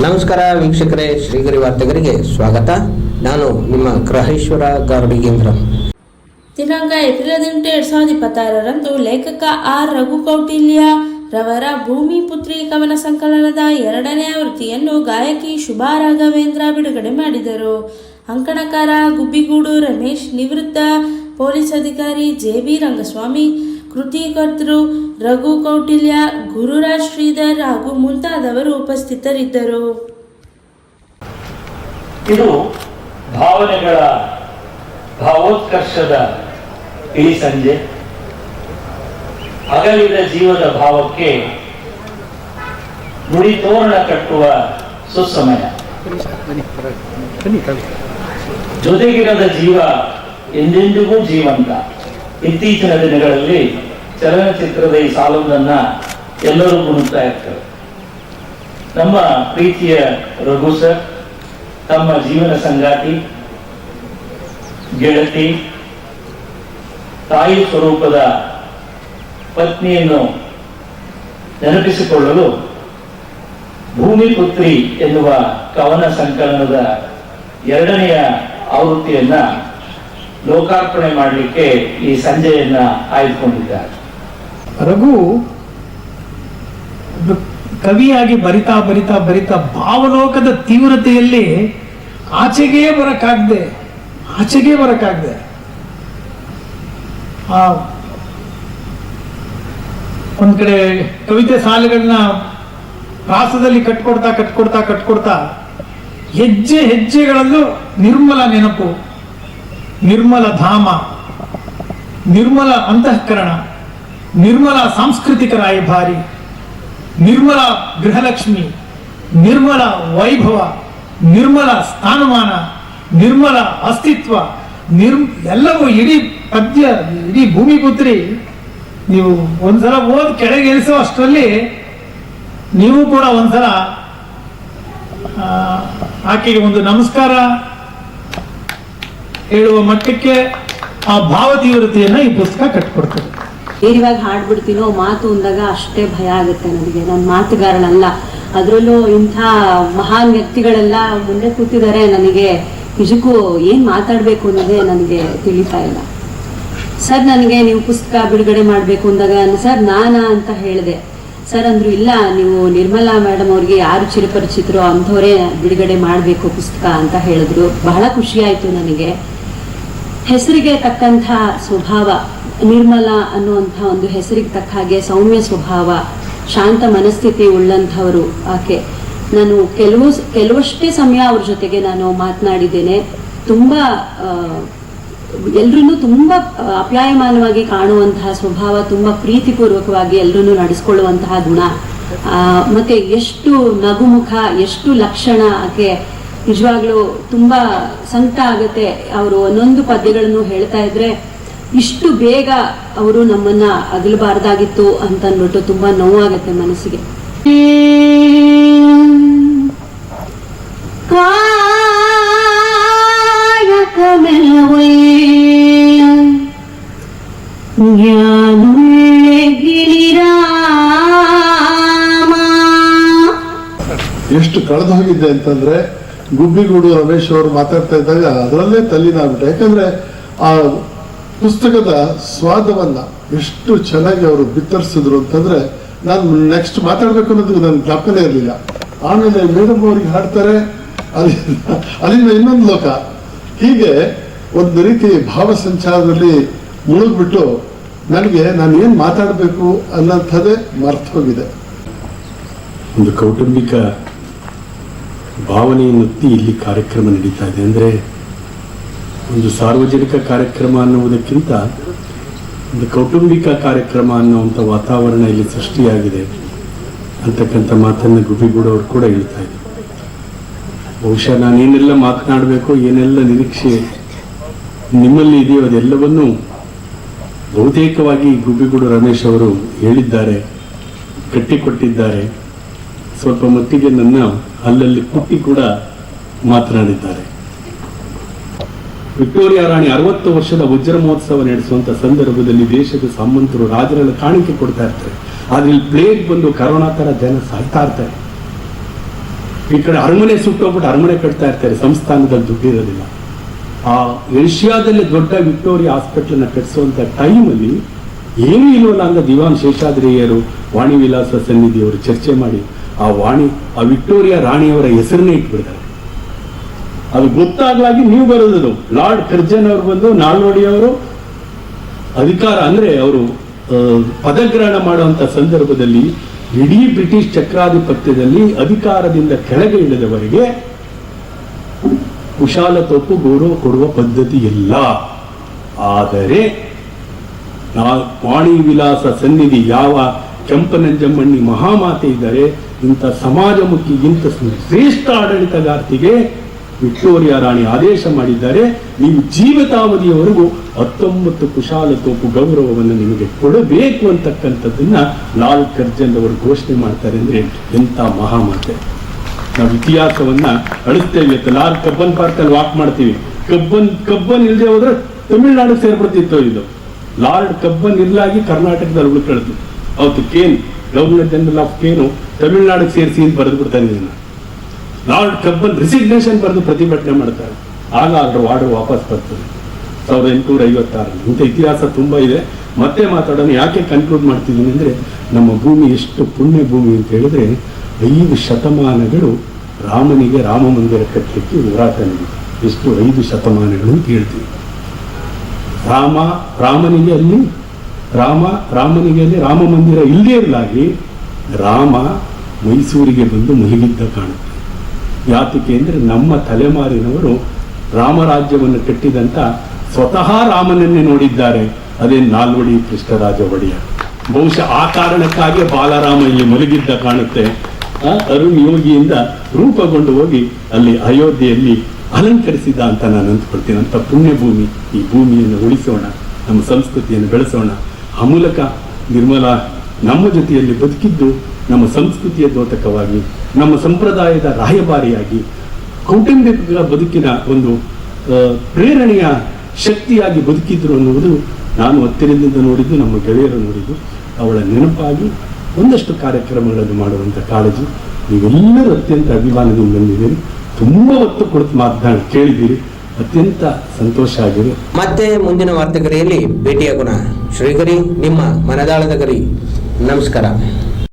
ನಮಸ್ಕಾರ ವೀಕ್ಷಕರೇ, ಶ್ರೀಗರಿ ವಾರ್ತೆಗರಿಗೆ ಸ್ವಾಗತ. ನಾನು ನಿಮ್ಮ ಗ್ರಹೇಶ್ವರ ಗಾರ್ಡಿಗೇಂದ್ರ. ದಿನಾಂಕ ಏಪ್ರಿಲ್ 18, 2026ರಂದು ಲೇಖಕ ಆರ್ ರಘು ಕೌಟಿಲ್ಯ ರವರ ಭೂಮಿ ಪುತ್ರಿ ಕವನ ಸಂಕಲನದ 2ನೇ ಆವೃತ್ತಿಯನ್ನು ಗಾಯಕಿ ಶುಭಾ ರಾಘವೇಂದ್ರ ಬಿಡುಗಡೆ ಮಾಡಿದರು. ಅಂಕಣಕಾರ ಗುಬ್ಬಿಗೂಡು ರಮೇಶ್, ನಿವೃತ್ತ ಪೊಲೀಸ್ ಅಧಿಕಾರಿ ಜೆ.ಬಿ. ರಂಗಸ್ವಾಮಿ, ಕೃತಿಕರ್ತರು ರಘು ಕೌಟಿಲ್ಯ, ಗುರುರಾಜ್ ಶ್ರೀಧರ್ ಹಾಗೂ ಮುಂತಾದವರು ಉಪಸ್ಥಿತರಿದ್ದರು. ಇದು ಭಾವನೆಗಳ ಭಾವೋತ್ಕರ್ಷದ ಇಳಿ ಸಂಜೆ. ಅಗಲಿದ ಜೀವದ ಭಾವಕ್ಕೆ ನುಡಿ ತೋರಣ ಕಟ್ಟುವ ಸುಸಮಯ. ಜೊತೆಗಿರದ ಜೀವ ಎಂದೆಂದಿಗೂ ಜೀವಂತ. ಇತ್ತೀಚಿನ ದಿನಗಳಲ್ಲಿ ಚಲನಚಿತ್ರದ ಈ ಸಾಲೊಂದನ್ನ ಎಲ್ಲರೂ ಗುಣುತ್ತಾ ಇರ್ತಾರೆ. ನಮ್ಮ ಪ್ರೀತಿಯ ರಘು ಸರ್ ತಮ್ಮ ಜೀವನ ಸಂಗಾತಿ, ಗೆಳತಿ, ತಾಯಿ ಸ್ವರೂಪದ ಪತ್ನಿಯನ್ನು ನೆನಪಿಸಿಕೊಳ್ಳಲು ಭೂಮಿ ಪುತ್ರಿ ಎನ್ನುವ ಕವನ ಸಂಕಲನದ 2ನೆಯ ಆವೃತ್ತಿಯನ್ನ ಲೋಕಾರ್ಪಣೆ ಮಾಡಲಿಕ್ಕೆ ಈ ಸಂಜೆಯನ್ನ ಆಯ್ದುಕೊಂಡಿದ್ದಾರೆ. ರಘು ಕವಿಯಾಗಿ ಬರಿತಾ ಬರಿತಾ ಬರಿತಾ ಭಾವಲೋಕದ ತೀವ್ರತೆಯಲ್ಲಿ ಆಚೆಗೆ ಬರಕ್ಕಾಗದೆ ಒಂದ್ ಕಡೆ ಕವಿತೆ ಸಾಲುಗಳನ್ನ ಪ್ರಾಸದಲ್ಲಿ ಕಟ್ಕೊಡ್ತಾ ಹೆಜ್ಜೆಗಳಲ್ಲೂ ನಿರ್ಮಲ ನೆನಪು, ನಿರ್ಮಲ ಧಾಮ, ನಿರ್ಮಲ ಅಂತಃಕರಣ, ನಿರ್ಮಲ ಸಾಂಸ್ಕೃತಿಕ ರಾಯಭಾರಿ, ನಿರ್ಮಲ ಗೃಹಲಕ್ಷ್ಮಿ, ನಿರ್ಮಲ ವೈಭವ, ನಿರ್ಮಲ ಸ್ಥಾನಮಾನ, ನಿರ್ಮಲ ಅಸ್ತಿತ್ವ, ಎಲ್ಲವೂ ಇಡೀ ಪದ್ಯ, ಇಡೀ ಭೂಮಿ ಪುತ್ರಿ ನೀವು ಒಂದ್ಸಲ ಓದ್ ಕೆಳಗೆ ಇಳಿಸೋ ಅಷ್ಟರಲ್ಲಿ ನೀವು ಕೂಡ ಒಂದ್ಸಲ ಆಕೆಗೆ ಒಂದು ನಮಸ್ಕಾರ ಹೇಳುವ ಮಟ್ಟಕ್ಕೆ ಆ ಭಾವ ತೀವ್ರತೆಯನ್ನ ಈ ಪುಸ್ತಕ ಕಟ್ಕೊಡ್ತದೆ. ಧೈರ್ಯವಾಗಿ ಹಾಡ್ಬಿಡ್ತೀನೋ ಮಾತು ಅಂದಾಗ ಅಷ್ಟೇ ಭಯ ಆಗುತ್ತೆ ನನಗೆ. ನನ್ನ ಮಾತುಗಾರನಲ್ಲ, ಅದರಲ್ಲೂ ಇಂಥ ಮಹಾನ್ ವ್ಯಕ್ತಿಗಳೆಲ್ಲ ಮುಂದೆ ಕೂತಿದ್ದಾರೆ. ನನಗೆ ನಿಜಕ್ಕೂ ಏನ್ ಮಾತಾಡ್ಬೇಕು ಅನ್ನೋದೇ ನನಗೆ ತಿಳಿತಾ ಇಲ್ಲ. ಸರ್ ನನಗೆ ನೀವು ಪುಸ್ತಕ ಬಿಡುಗಡೆ ಮಾಡಬೇಕು ಅಂದಾಗ ಸರ್ ನಾನಾ ಅಂತ ಹೇಳಿದೆ. ಸರ್ ಅಂದ್ರು ಇಲ್ಲ, ನೀವು ನಿರ್ಮಲಾ ಮೇಡಮ್ ಅವ್ರಿಗೆ ಯಾರು ಚಿರಪರಿಚಿತರೋ ಅಂಥವರೇ ಬಿಡುಗಡೆ ಮಾಡಬೇಕು ಪುಸ್ತಕ ಅಂತ ಹೇಳಿದ್ರು. ಬಹಳ ಖುಷಿ ಆಯ್ತು ನನಗೆ. ಹೆಸರಿಗೆ ತಕ್ಕಂಥ ಸ್ವಭಾವ, ನಿರ್ಮಲಾ ಅನ್ನುವಂಥ ಒಂದು ಹೆಸರಿಗೆ ತಕ್ಕ ಹಾಗೆ ಸೌಮ್ಯ ಸ್ವಭಾವ, ಶಾಂತ ಮನಸ್ಥಿತಿ ಉಳ್ಳಂಥವರು ಆಕೆ. ನಾನು ಕೆಲವಷ್ಟೇ ಸಮಯ ಅವ್ರ ಜೊತೆಗೆ ನಾನು ಮಾತನಾಡಿದ್ದೇನೆ. ತುಂಬಾ ಎಲ್ರೂ ತುಂಬಾ ಅಪ್ಯಾಯಮಾನವಾಗಿ ಕಾಣುವಂತಹ ಸ್ವಭಾವ, ತುಂಬಾ ಪ್ರೀತಿಪೂರ್ವಕವಾಗಿ ಎಲ್ರೂ ನಡೆಸ್ಕೊಳ್ಳುವಂತಹ ಗುಣ, ಮತ್ತೆ ಎಷ್ಟು ನಗುಮುಖ, ಎಷ್ಟು ಲಕ್ಷಣ ಆಕೆ. ನಿಜವಾಗ್ಲೂ ತುಂಬಾ ಸಂಕಟ ಆಗುತ್ತೆ ಅವರು ಒಂದೊಂದು ಪದ್ಯಗಳನ್ನು ಹೇಳ್ತಾ ಇದ್ರೆ. ಇಷ್ಟು ಬೇಗ ಅವರು ನಮ್ಮನ್ನ ಅಗಲಬಾರ್ದಾಗಿತ್ತು ಅಂತ ಅಂದ್ಬಿಟ್ಟು ತುಂಬಾ ನೋವಾಗುತ್ತೆ ಮನಸ್ಸಿಗೆ. ಎಷ್ಟು ಕಳೆದು ಹೋಗಿದ್ದೆ ಅಂತಂದ್ರೆ ಗುಬ್ಬಿಗೂಡು ರಮೇಶ್ ಅವರು ಮಾತಾಡ್ತಾ ಇದ್ದಾಗ ಅದರಲ್ಲೇ ತಲ್ಲಿನಾಗ್ಬಿಟ್ಟೆ. ಯಾಕಂದ್ರೆ ಆ ಪುಸ್ತಕದ ಸ್ವಾದವನ್ನ ಎಷ್ಟು ಚೆನ್ನಾಗಿ ಅವರು ಬಿತ್ತರಿಸಿದ್ರು ಅಂತಂದ್ರೆ ನಾನು ನೆಕ್ಸ್ಟ್ ಮಾತಾಡ್ಬೇಕು ಅನ್ನೋದು ನನ್ನ ಜ್ಞಾಪಕನೇ ಇರಲಿಲ್ಲ. ಆಮೇಲೆ ಮೇಡಮ್ ಅವ್ರಿಗೆ ಹಾಡ್ತಾರೆ, ಅಲ್ಲಿಂದ ಇನ್ನೊಂದು ಲೋಕ. ಹೀಗೆ ಒಂದು ರೀತಿ ಭಾವ ಸಂಚಾರದಲ್ಲಿ ಮುಳುಗ್ಬಿಟ್ಟು ನನಗೆ ನಾನು ಏನ್ ಮಾತಾಡಬೇಕು ಅನ್ನೋಂಥದ್ದೇ ಮರ್ತು ಹೋಗಿದೆ. ಒಂದು ಕೌಟುಂಬಿಕ ಭಾವನೆಯನ್ನುತ್ತಿ ಇಲ್ಲಿ ಕಾರ್ಯಕ್ರಮ ನಡೀತಾ ಇದೆ. ಅಂದರೆ ಒಂದು ಸಾರ್ವಜನಿಕ ಕಾರ್ಯಕ್ರಮ ಅನ್ನುವುದಕ್ಕಿಂತ ಒಂದು ಕೌಟುಂಬಿಕ ಕಾರ್ಯಕ್ರಮ ಅನ್ನುವಂಥ ವಾತಾವರಣ ಇಲ್ಲಿ ಸೃಷ್ಟಿಯಾಗಿದೆ ಅಂತಕ್ಕಂಥ ಮಾತನ್ನು ಗುಬ್ಬಿಗೂಡು ಅವರು ಕೂಡ ಹೇಳ್ತಾ ಇದ್ದಾರೆ. ಬಹುಶಃ ನಾನೇನೆಲ್ಲ ಮಾತನಾಡಬೇಕು, ಏನೆಲ್ಲ ನಿರೀಕ್ಷೆ ನಿಮ್ಮಲ್ಲಿ ಇದೆಯೋ ಅದೆಲ್ಲವನ್ನೂ ಬಹುತೇಕವಾಗಿ ಗುಬ್ಬಿಗೂಡು ರಮೇಶ್ ಅವರು ಹೇಳಿದ್ದಾರೆ, ಕಟ್ಟಿಕೊಟ್ಟಿದ್ದಾರೆ. ಸ್ವಲ್ಪ ಮಟ್ಟಿಗೆ ನನ್ನ ಅಲ್ಲಲ್ಲಿ ಕುಟ್ಟಿ ಕೂಡ ಮಾತನಾಡಿದ್ದಾರೆ. ವಿಕ್ಟೋರಿಯಾ ರಾಣಿ 60 ವರ್ಷದ ವಜ್ರ ಮಹೋತ್ಸವ ನಡೆಸುವಂತ ಸಂದರ್ಭದಲ್ಲಿ ದೇಶದ ಸಾಮಂತರು ರಾಜರೆಲ್ಲ ಕಾಣಿಕೆ ಕೊಡ್ತಾ ಇರ್ತಾರೆ. ಆದ್ರೆ ಇಲ್ಲಿ ಪ್ಲೇಗ್ ಬಂದು ಕರೋನಾ ತರ ಜನ ಸಾಯ್ತಾ ಇರ್ತಾರೆ. ಈ ಕಡೆ ಅರಮನೆ ಸುಟ್ಟೋಗ್ಬಿಟ್ಟು ಅರಮನೆ ಕಟ್ತಾ ಇರ್ತಾರೆ, ಸಂಸ್ಥಾನದಲ್ಲಿ ದುಡ್ಡು ಇರೋದಿಲ್ಲ. ಆ ಏಷ್ಯಾದಲ್ಲಿ ದೊಡ್ಡ ವಿಕ್ಟೋರಿಯಾ ಹಾಸ್ಪಿಟಲ್ ಕಟ್ಟಿಸುವಂತ ಟೈಮಲ್ಲಿ ಏನೂ ಇಲ್ವಲ್ಲ ಅಂತ ದಿವಾನ್ ಶೇಷಾದ್ರಿಯರು ವಾಣಿ ವಿಲಾಸ ಸನ್ನಿಧಿಯವರು ಚರ್ಚೆ ಮಾಡಿ ಆ ವಿಕ್ಟೋರಿಯಾ ರಾಣಿಯವರ ಹೆಸರನ್ನೇ ಇಟ್ಬಿಡ್ತಾರೆ. ಅದು ಗೊತ್ತಾಗ್ಲಾಗಿ ನೀವು ಬರೋದು ಲಾರ್ಡ್ ಕರ್ಜನ್ ಅವರು ಬಂದು ನಾಲ್ವಡಿಯವರು ಅಧಿಕಾರ ಅಂದ್ರೆ ಅವರು ಪದಗ್ರಹಣ ಮಾಡುವಂತ ಸಂದರ್ಭದಲ್ಲಿ ಇಡೀ ಬ್ರಿಟಿಷ್ ಚಕ್ರಾಧಿಪತ್ಯದಲ್ಲಿ ಅಧಿಕಾರದಿಂದ ಕೆಳಗೆ ಇಳಿದವರಿಗೆ ಕುಶಾಲತೋಪು ಗೌರವ ಕೊಡುವ ಪದ್ಧತಿ ಇಲ್ಲ. ಆದರೆ ವಾಣಿ ವಿಲಾಸ ಸನ್ನಿಧಿ ಯಾವ ಕೆಂಪನಂಜಮ್ಮಣ್ಣಿ ಮಹಾಮಾತೆ ಇದ್ದಾರೆ, ಇಂಥ ಸಮಾಜಮುಖಿ ಇಂಥ ಶ್ರೇಷ್ಠ ಆಡಳಿತಗಾರ್ತಿಗೆ ವಿಕ್ಟೋರಿಯಾ ರಾಣಿ ಆದೇಶ ಮಾಡಿದ್ದಾರೆ, ನೀವು ಜೀವಿತಾವಧಿಯವರೆಗೂ 19 ಕುಶಾಲತೋಪು ಗೌರವವನ್ನು ನಿಮಗೆ ಕೊಡಬೇಕು ಅಂತಕ್ಕಂಥದ್ದನ್ನ ಲಾರ್ಡ್ ಕರ್ಜನ್ ಅವರು ಘೋಷಣೆ ಮಾಡ್ತಾರೆ. ಅಂದ್ರೆ ಎಂಥ ಮಹಾಮಾತೆ. ನಾವು ಇತಿಹಾಸವನ್ನ ಅಳಿಸ್ತೇವೆ. ಲಾರ್ಡ್ ಕಬ್ಬನ್ ಪಾರ್ಕ್ ಅಲ್ಲಿ ವಾಕ್ ಮಾಡ್ತೀವಿ, ಕಬ್ಬನ್ ಇಲ್ಲದೆ ಹೋದ್ರೆ ತಮಿಳುನಾಡು ಸೇರ್ಬಿಡ್ತಿತ್ತು. ಇದು ಲಾರ್ಡ್ ಕಬ್ಬನ್ ಇರ್ಲಾಗಿ ಕರ್ನಾಟಕದಲ್ಲಿ ಉಳ್ಕೊಳ್ತು. ಅವತ್ತು ಕೇನ್ ಗವರ್ನರ್ ಜನರಲ್ ಆಫ್ ಕೇನು ತಮಿಳುನಾಡಿಗೆ ಸೇರಿಸಿ ಅಂತ ಬರೆದು ಬಿಡ್ತಾನೆ. ಇದನ್ನ ಲಾರ್ಡ್ ಕಬ್ಬನ್ ರಿಸಿಗ್ನೇಷನ್ ಬರೆದು ಪ್ರತಿಭಟನೆ ಮಾಡ್ತಾರೆ. ಆಗ ಅದ್ರ ವಾರ್ಡರ್ ವಾಪಸ್ ಬರ್ತದೆ 1856. ಇಂಥ ಇತಿಹಾಸ ತುಂಬಾ ಇದೆ, ಮತ್ತೆ ಮಾತಾಡೋಣ. ಯಾಕೆ ಕನ್ಕ್ಲೂಡ್ ಮಾಡ್ತಿದ್ದೀನಿ ಅಂದ್ರೆ, ನಮ್ಮ ಭೂಮಿ ಎಷ್ಟು ಪುಣ್ಯ ಭೂಮಿ ಅಂತ ಹೇಳಿದ್ರೆ 5 ಶತಮಾನಗಳು ರಾಮನಿಗೆ ರಾಮ ಮಂದಿರ ಕಟ್ಟಲಿಕ್ಕೆ ಹೋರಾಟ ನಡೆಯಿತು. ಎಷ್ಟು 5 ಶತಮಾನಗಳು ಅಂತ ಹೇಳ್ತೀವಿ. ರಾಮನಿಗೆ ಅಲ್ಲಿ ರಾಮ ಮಂದಿರ ಇಲ್ಲದೇ ಇರಲಾಗಿ ರಾಮ ಮೈಸೂರಿಗೆ ಬಂದು ಮಲಗಿದ್ದ ಕಾಣುತ್ತೆ. ಯಾತಕ್ಕೆ ಅಂದ್ರೆ ನಮ್ಮ ತಲೆಮಾರಿನವರು ರಾಮರಾಜ್ಯವನ್ನು ಕಟ್ಟಿದಂತ ಸ್ವತಃ ರಾಮನನ್ನೇ ನೋಡಿದ್ದಾರೆ. ಅದೇ ನಾಲ್ವಡಿ ಕೃಷ್ಣರಾಜ ಒಡೆಯರ್. ಬಹುಶಃ ಆ ಕಾರಣಕ್ಕಾಗಿ ಬಾಲರಾಮ ಇಲ್ಲಿ ಮಲಗಿದ್ದ ಕಾಣುತ್ತೆ. ಅರುಣ್ ಯೋಗಿಯಿಂದ ರೂಪುಗೊಂಡು ಹೋಗಿ ಅಲ್ಲಿ ಅಯೋಧ್ಯೆಯಲ್ಲಿ ಅಲಂಕರಿಸಿದ ಅಂತ ನಾನು ಅಂದ್ಕೊಳ್ತೀನಿ. ಅಂತ ಪುಣ್ಯ ಭೂಮಿ. ಈ ಭೂಮಿಯನ್ನು ಉಳಿಸೋಣ, ನಮ್ಮ ಸಂಸ್ಕೃತಿಯನ್ನು ಬೆಳೆಸೋಣ. ಆ ಮೂಲಕ ನಿರ್ಮಲಾ ನಮ್ಮ ಜೊತೆಯಲ್ಲಿ ಬದುಕಿದ್ದು ನಮ್ಮ ಸಂಸ್ಕೃತಿಯ ದ್ಯೋತಕವಾಗಿ, ನಮ್ಮ ಸಂಪ್ರದಾಯದ ರಾಯಭಾರಿಯಾಗಿ, ಕೌಟುಂಬಿಕ ಬದುಕಿನ ಒಂದು ಪ್ರೇರಣೆಯ ಶಕ್ತಿಯಾಗಿ ಬದುಕಿದ್ರು ಅನ್ನುವುದು ನಾನು ಹತ್ತಿರದಿಂದ ನೋಡಿದ್ದು, ನಮ್ಮ ಗೆಳೆಯರು ನೋಡಿದ್ದು. ಅವಳ ನೆನಪಾಗಿ ಒಂದಷ್ಟು ಕಾರ್ಯಕ್ರಮಗಳನ್ನು ಮಾಡುವಂಥ ಕಾಳಜಿ ನೀವೆಲ್ಲರೂ ಅತ್ಯಂತ ಅಭಿಮಾನದಿಂದ ಬಂದಿದ್ದೀರಿ. ತುಂಬ ಹೊತ್ತು ಕುಳಿತು ಕೇಳಿದ್ದೀರಿ. ಅತ್ಯಂತ ಸಂತೋಷ ಆಗಿದೆ. ಮತ್ತೆ ಮುಂದಿನ ವಾರ್ತೆಗರಿಯಲ್ಲಿ ಭೇಟಿಯಾಗೋಣ. ಶ್ರೀಗರಿ, ನಿಮ್ಮ ಮನದಾಳದ ಗರಿ. ನಮಸ್ಕಾರ.